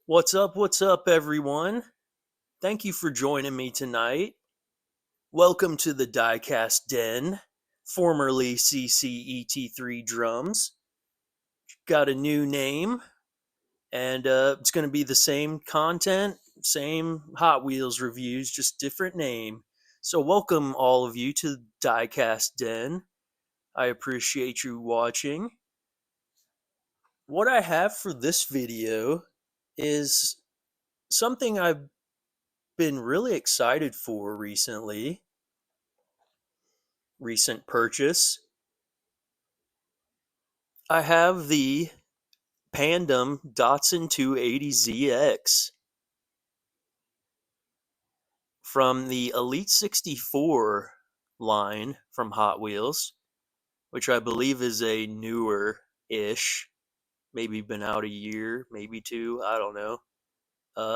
What's up, everyone? Thank you for joining me tonight. Welcome to the DieCast Den, formerly CCET3 Drums. Got a new name, and it's going to be the same content, same Hot Wheels reviews, just different name. So, welcome all of you to DieCast Den. I appreciate you watching. What I have for this video is something I've been really excited for recently. Recent purchase. I have the Pandem Datsun 280zx from the Elite 64 line from Hot Wheels, which I believe is a newer-ish, maybe been out a year, maybe two, I don't know,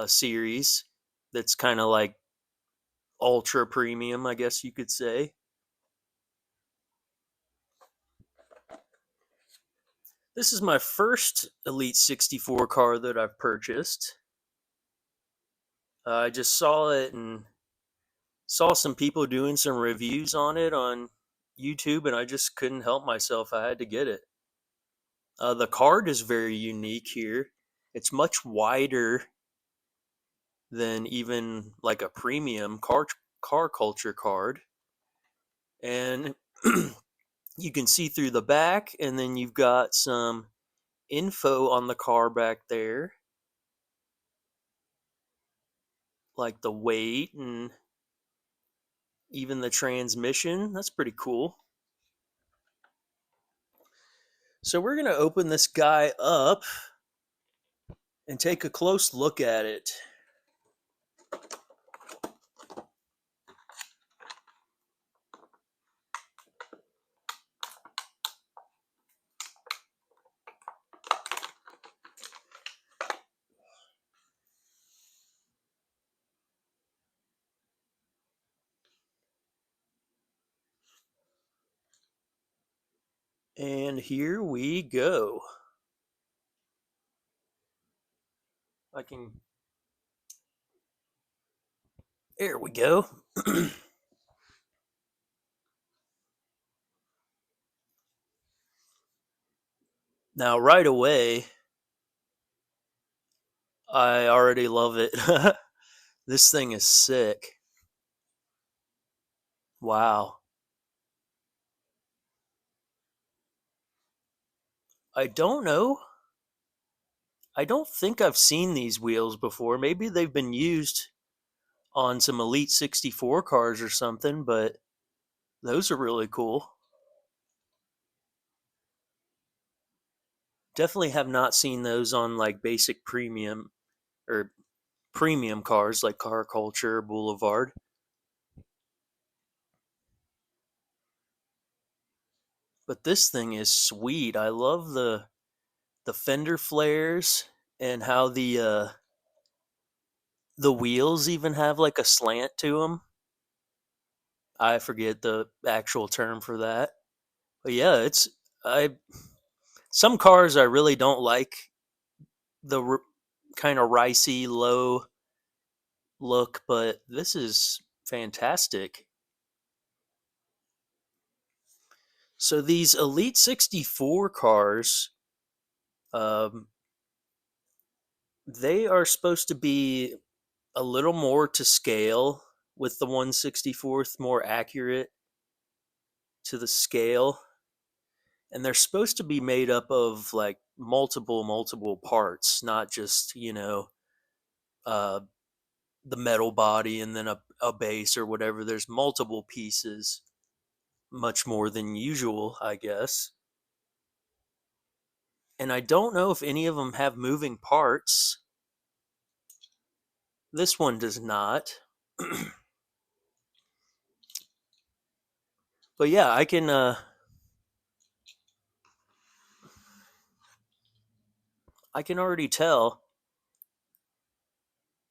series that's kind of like ultra premium, I guess you could say. This is my first Elite 64 car that I've purchased. I just saw it and saw some people doing some reviews on it on YouTube, and I just couldn't help myself. I had to get it. The card is very unique here. It's much wider than even like a premium car culture card, and you can see through the back, and then you've got some info on the car back there, like the weight and even the transmission. That's pretty cool. So we're going to open this guy up and take a close look at it. And here we go. I can. There we go. Now, right away, I already love it. This thing is sick. Wow. I don't know. I don't think I've seen these wheels before. Maybe they've been used on some Elite 64 cars or something, but those are really cool. Definitely have not seen those on like basic premium or premium cars like Car Culture, Boulevard. But this thing is sweet. I love the fender flares and how the wheels even have like a slant to them. I forget the actual term for that. But yeah, it's I some cars I really don't like the kind of ricey low look, but this is fantastic. So these Elite 64 cars, um, they are supposed to be a little more to scale with the 164th, more accurate to the scale. And they're supposed to be made up of like multiple parts, not just, uh, the metal body and then a base or whatever. There's multiple pieces, much more than usual, I guess. And I don't know if any of them have moving parts. This one does not. But yeah, I can already tell.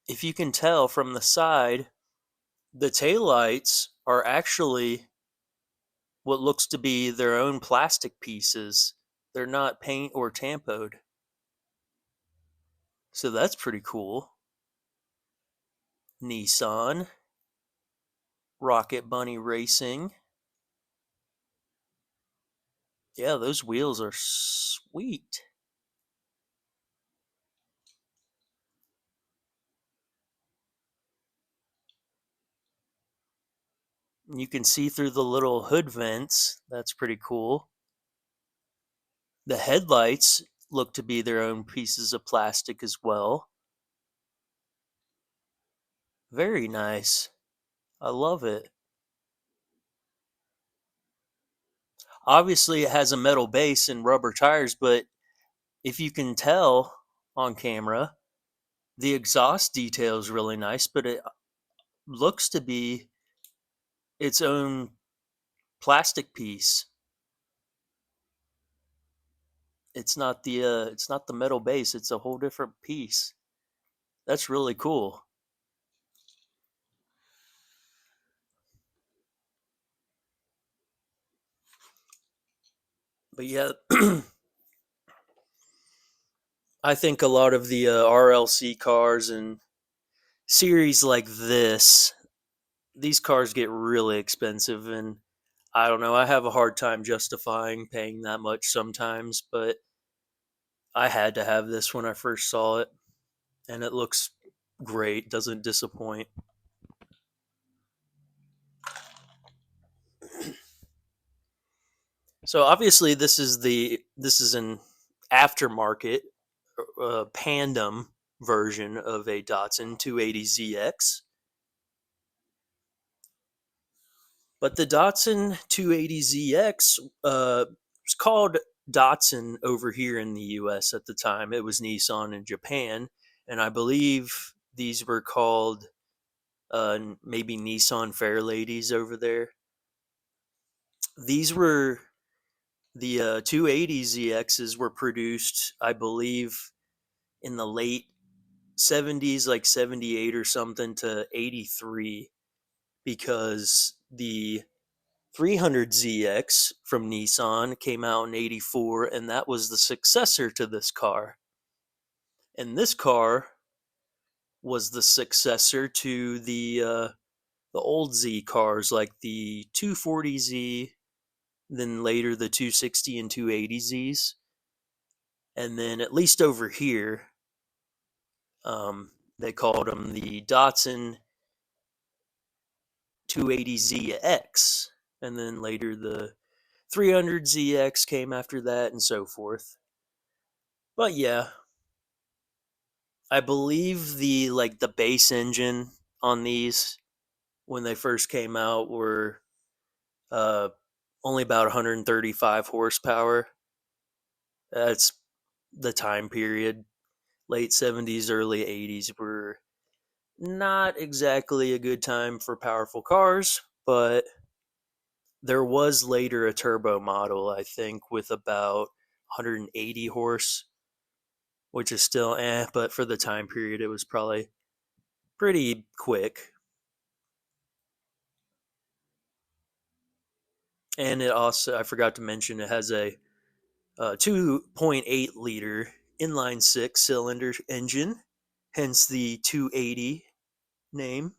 If you can tell from the side, the taillights are actually what looks to be their own plastic pieces. They're not paint or tampoed. So that's pretty cool. Nissan, Rocket Bunny Racing. Yeah, those wheels are sweet. You can see through the little hood vents. That's pretty cool. The headlights look to be their own pieces of plastic as well. Very nice. I love it. Obviously, it has a metal base and rubber tires, but if you can tell on camera, the exhaust detail is really nice, but it looks to be its own plastic piece. It's not the metal base, it's a whole different piece. That's really cool. But yeah, I think a lot of the RLC cars and series like this, these cars get really expensive, and I don't know, I have a hard time justifying paying that much sometimes, but I had to have this when I first saw it, and it looks great, doesn't disappoint. So obviously this is an aftermarket Pandem version of a Datsun 280zx. But the Datsun 280zx was called Datsun over here in the US at the time. It was Nissan in Japan. And I believe these were called maybe Nissan Fairladies over there. These were the 280zx's were produced, I believe, in the late 70s, like 78 or something, to 83, because the 300ZX from Nissan came out in 84, and that was the successor to this car. And this car was the successor to the old Z cars, like the 240Z, then later the 260 and 280Zs. And then, at least over here, they called them the Datsun 280ZX. And then later the 300ZX came after that, and so forth. But yeah, I believe the base engine on these when they first came out were uh, only about 135 horsepower. That's the time period. Late 70s, early 80s were not exactly a good time for powerful cars, but there was later a turbo model, I think, with about 180 horse, which is still but for the time period, it was probably pretty quick. And it also, I forgot to mention, it has a 2.8 liter inline six cylinder engine, hence the 280 name.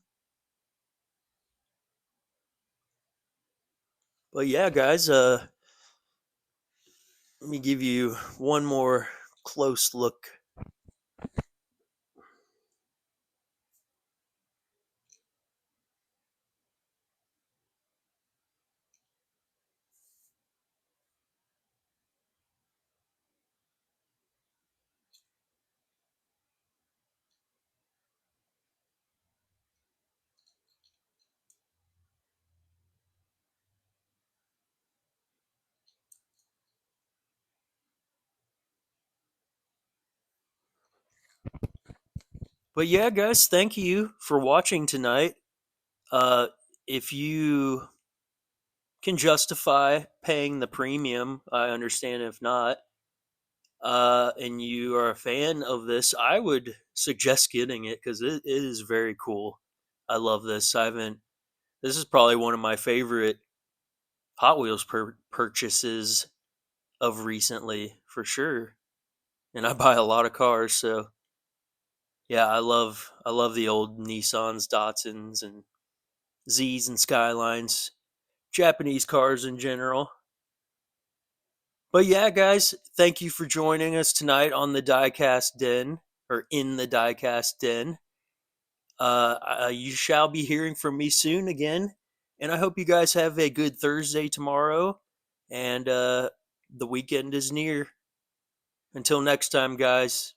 But yeah, guys, let me give you one more close look. But yeah, guys, thank you for watching tonight. Uh, if you can justify paying the premium, I understand. If not, and you are a fan of this, I would suggest getting it because it is very cool. I love this. I haven't. This is probably one of my favorite Hot Wheels purchases of recently, for sure. And I buy a lot of cars, so Yeah, I love the old Nissans, Datsuns, and Z's and Skylines, Japanese cars in general. But yeah, guys, thank you for joining us tonight on the Diecast Den, or in the Diecast Den. You shall be hearing from me soon again, and I hope you guys have a good Thursday tomorrow, and the weekend is near. Until next time, guys.